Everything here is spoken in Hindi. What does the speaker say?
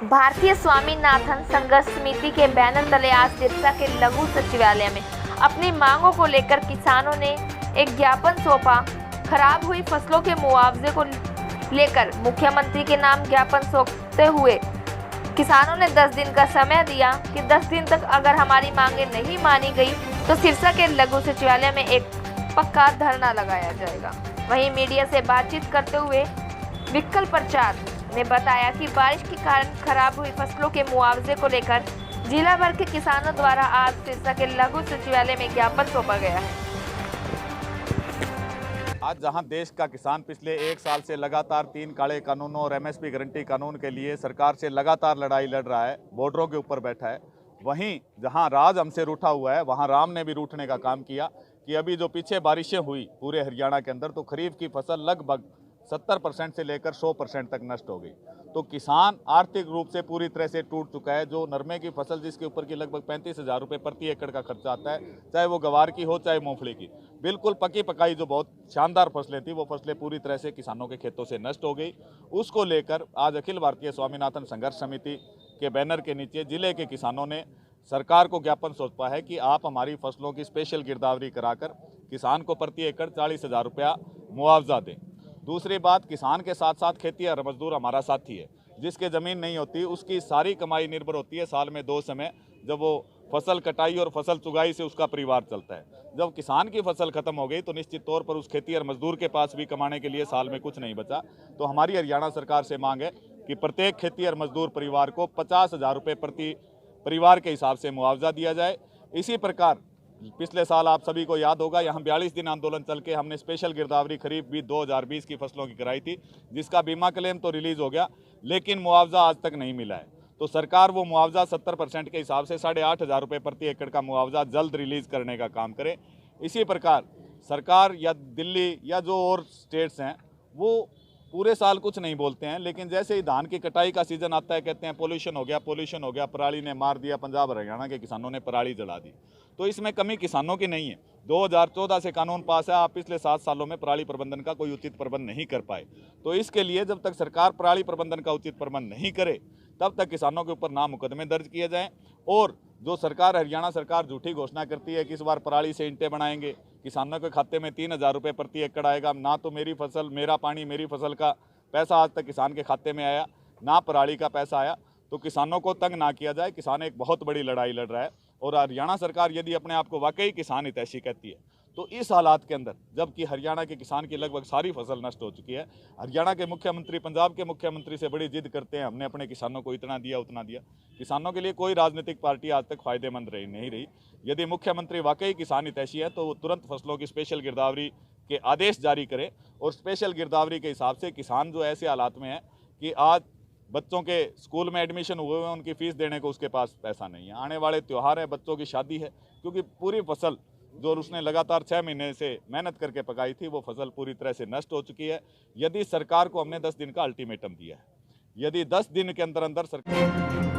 भारतीय स्वामीनाथन संघर्ष समिति के बैनर तले आज सिरसा के लघु सचिवालय में अपनी मांगों को लेकर किसानों ने एक ज्ञापन सौंपा। खराब हुई फसलों के मुआवजे को लेकर मुख्यमंत्री के नाम ज्ञापन सौंपते हुए किसानों ने 10 दिन का समय दिया कि 10 दिन तक अगर हमारी मांगें नहीं मानी गई तो सिरसा के लघु सचिवालय में एक पक्का धरना लगाया जाएगा। वहीं मीडिया से बातचीत करते हुए विकल प्रचार ने बताया कि बारिश के कारण खराब हुई फसलों के मुआवजे को लेकर जिला भर के किसानों द्वारा आज सिरसा के लघु सचिवालय में ज्ञापन सौंपा गया है। आज जहां देश का किसान पिछले 1 साल से लगातार 3 काले कानूनों और एमएसपी गारंटी कानून के लिए सरकार से लगातार लड़ाई लड़ रहा है, बॉर्डरों के ऊपर बैठा है, वहीं जहां राज हमसे रूठा हुआ है वहां राम ने भी रूठने का काम किया कि अभी जो पीछे बारिशें हुई पूरे हरियाणा के अंदर, तो खरीफ की फसल लगभग 70% से लेकर 100% तक नष्ट हो गई। तो किसान आर्थिक रूप से पूरी तरह से टूट चुका है। जो नरमे की फसल जिसके ऊपर की लगभग 35,000 रुपये प्रति एकड़ का खर्चा आता है, चाहे वो गवार की हो चाहे मूंगफली की, बिल्कुल पकी पकाई जो बहुत शानदार फसलें थी वो फसलें पूरी तरह से किसानों के खेतों से नष्ट हो गई। उसको लेकर आज अखिल भारतीय स्वामीनाथन संघर्ष समिति के बैनर के नीचे जिले के किसानों ने सरकार को ज्ञापन सौंपा है कि आप हमारी फसलों की स्पेशल गिरदावरी कराकर किसान को प्रति एकड़ 40,000 रुपया मुआवजा दें। दूसरी बात, किसान के साथ साथ खेतिहर मजदूर हमारा साथी है, जिसके ज़मीन नहीं होती उसकी सारी कमाई निर्भर होती है साल में 2 समय, जब वो फसल कटाई और फसल चुगाई से उसका परिवार चलता है। जब किसान की फसल खत्म हो गई तो निश्चित तौर पर उस खेतिहर मजदूर के पास भी कमाने के लिए साल में कुछ नहीं बचा। तो हमारी हरियाणा सरकार से मांग है कि प्रत्येक खेतिहर मजदूर परिवार को 50,000 रुपये प्रति परिवार के हिसाब से मुआवजा दिया जाए। इसी प्रकार पिछले साल आप सभी को याद होगा, यहाँ 42 दिन आंदोलन चल के हमने स्पेशल गिरदावरी खरीफ भी 2020 की फसलों की कराई थी, जिसका बीमा क्लेम तो रिलीज़ हो गया लेकिन मुआवजा आज तक नहीं मिला है। तो सरकार वो मुआवजा 70% के हिसाब से 8,500 रुपये प्रति एकड़ का मुआवजा जल्द रिलीज़ करने का काम करे। इसी प्रकार सरकार या दिल्ली या जो और स्टेट्स हैं वो पूरे साल कुछ नहीं बोलते हैं, लेकिन जैसे ही धान की कटाई का सीज़न आता है कहते हैं पोल्यूशन हो गया, पराली ने मार दिया, पंजाब हरियाणा के किसानों ने पराली जला दी। तो इसमें कमी किसानों की नहीं है। 2014 से कानून पास है, आप पिछले 7 सालों में पराली प्रबंधन का कोई उचित प्रबंध नहीं कर पाए। तो इसके लिए जब तक सरकार पराली प्रबंधन का उचित प्रबंध नहीं करे तब तक किसानों के ऊपर नाम मुकदमे दर्ज किए जाएँ। और जो सरकार हरियाणा सरकार झूठी घोषणा करती है कि इस बार पराली से ईंटें बनाएंगे, किसानों के खाते में 3,000 रुपये प्रति एकड़ आएगा, ना तो मेरी फसल मेरा पानी मेरी फसल का पैसा आज तक किसान के खाते में आया, ना पराली का पैसा आया। तो किसानों को तंग ना किया जाए। किसान एक बहुत बड़ी लड़ाई लड़ रहा है और हरियाणा सरकार यदि अपने आप को वाकई किसान हितैषी कहती है तो इस हालात के अंदर, जबकि हरियाणा के किसान की लगभग सारी फसल नष्ट हो चुकी है, हरियाणा के मुख्यमंत्री पंजाब के मुख्यमंत्री से बड़ी जिद करते हैं हमने अपने किसानों को इतना दिया उतना दिया। किसानों के लिए कोई राजनीतिक पार्टी आज तक फायदेमंद नहीं रही। यदि मुख्यमंत्री वाकई किसान हितैषी है तो वो तुरंत फसलों की स्पेशल गिरदावरी के आदेश जारी करें और स्पेशल गिरदावरी के हिसाब से किसान जो ऐसे हालात में है कि आज बच्चों के स्कूल में एडमिशन हुए हैं, उनकी फ़ीस देने को उसके पास पैसा नहीं है, आने वाले त्यौहार है, बच्चों की शादी है, क्योंकि पूरी फसल जो उसने लगातार 6 महीने से मेहनत करके पकाई थी वो फसल पूरी तरह से नष्ट हो चुकी है। यदि सरकार को हमने 10 दिन का अल्टीमेटम दिया है, यदि 10 दिन के अंदर अंदर सरकार